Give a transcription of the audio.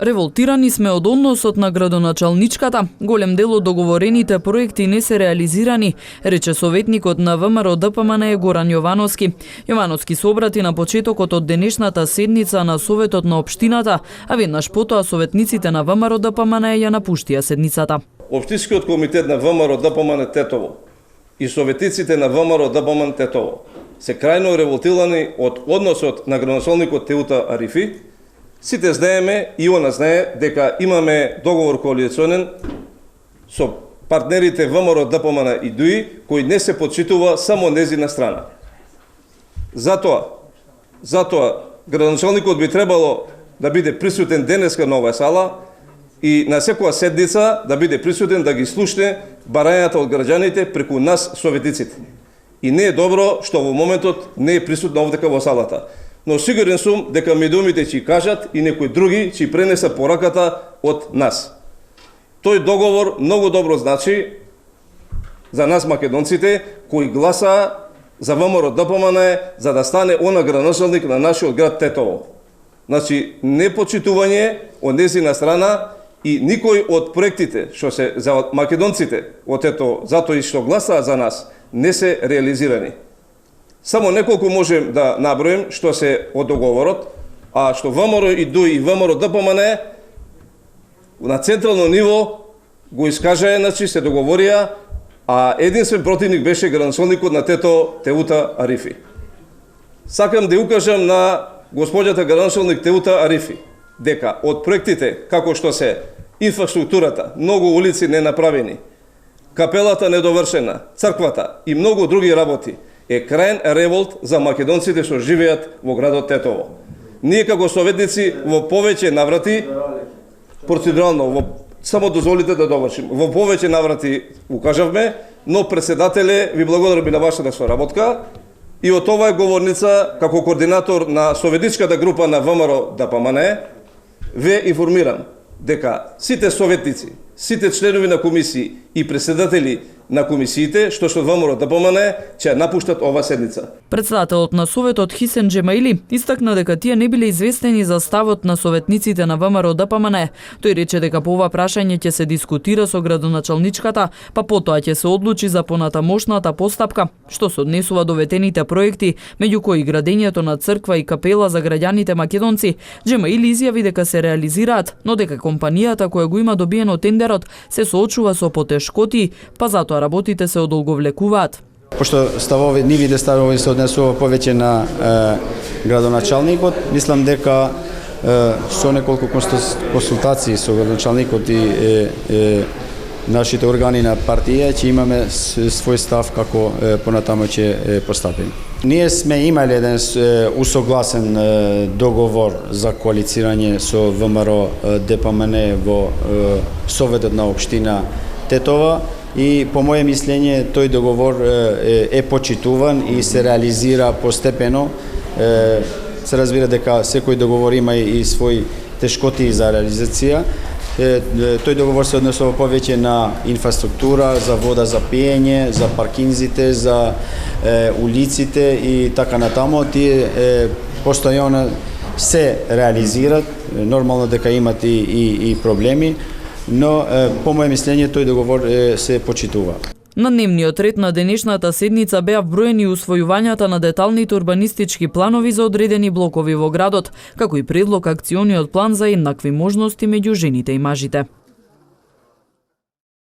Револтирани сме од односот на градоначалничката. Голем дел од договорените проекти не се реализирани, рече советникот на ВМРО ДПМН Горан Јовановски. Јовановски се обрати на почетокот од денешната седница на Советот на општината, а веднаш потоа советниците на ВМРО ДПМН ја напуштија седницата. Општинскиот комитет на ВМРО ДПМН Тетово и советниците на ВМРО ДПМН Тетово се крајно револтирани од односот на градоначалникот Теута Арифи. Сите знаеме и она знае дека имаме договор коалиционен со партнерите ВМРО ДПМН и ДУИ, кој не се почитува само незина страна. Затоа градоначалникот би требало да биде присутен денеска на оваа сала и на секоја седница да биде присутен да ги слушне барањата од граѓаните преку нас советниците. И не е добро што во моментот не е присутна овдека во салата. Но сигурен сум дека медиумите ќе кажат и некои други ќе пренесат пораката од нас. Тој договор многу добро значи за нас македонците кои гласаа за ВМРО ДПМН за да стане она градоначалник на нашиот град Тетово. Значи, непочитување од незина страна и никој од проектите што се за македонците од Тетово, затоа и што гласаа за нас, не се реализирани. Само неколку можем да наброим што се од договорот, а што ВМРО и ДУИ и ВМРО ДПМН на централно ниво го искажаа, значи се договорија, а единствен противник беше градоначалникот на Тетово Теута Арифи. Сакам да укажам на господјата градоначалник Теута Арифи дека од проектите како што се инфраструктурата, многу улици не направени, капелата недовршена, црквата и многу други работи, е крајен револт за македонците што живеат во градот Тетово. Ние како советници во повеќе наврати, процедурално, само дозволите да довршим, во повеќе наврати укажавме, но председателе ви благодарам на вашата соработка и од оваа говорница, како координатор на советничката група на ВМРО ДПМН, ве информирам дека сите советници, сите членови на комисии и председатели на комисиите што од ВМРО ДПМН ќе напуштат ова седница. Председателот на Советот Хисен Джемаили истакна дека тие не биле известени за ставот на советниците на ВМРО ДПМН. Тој рече дека по ова прашање ќе се дискутира со градоначалничката, па потоа ќе се одлучи за понатамошната постапка, што се однесува до ветените проекти, меѓу кои градењето на црква и капела за граѓаните македонци. Джемаили изјави дека се реализираат, но дека компанијата која го има добиено тендерот се соочува со потешкоти, па затоа работите се одолговлекуваат. Пошто нивите ставови се однесува повеќе на градоначалникот, мислам дека со неколку консултации со градоначалникот и нашите органи на партија ќе имаме свој став како понатамо ќе постапиме. Ние сме имале еден усогласен договор за коалицирање со ВМРО ДПМН во Советот на општина Тетово и по моје мислење тој договор е почитуван и се реализира постепено. Се разбира дека секој договор има и своји тешкоти за реализација. Тој договор се однесува повеќе на инфраструктура, за вода за пиење, за паркинзите, за улиците и така натаму. Тие постојано се реализираат, нормално дека имат и проблеми, но по моје мислење тој договор се почитува. На дневниот ред на денешната седница беа вброени усвојувањата на деталните урбанистички планови за одредени блокови во градот, како и предлог акциониот план за еднакви можности меѓу жените и мажите.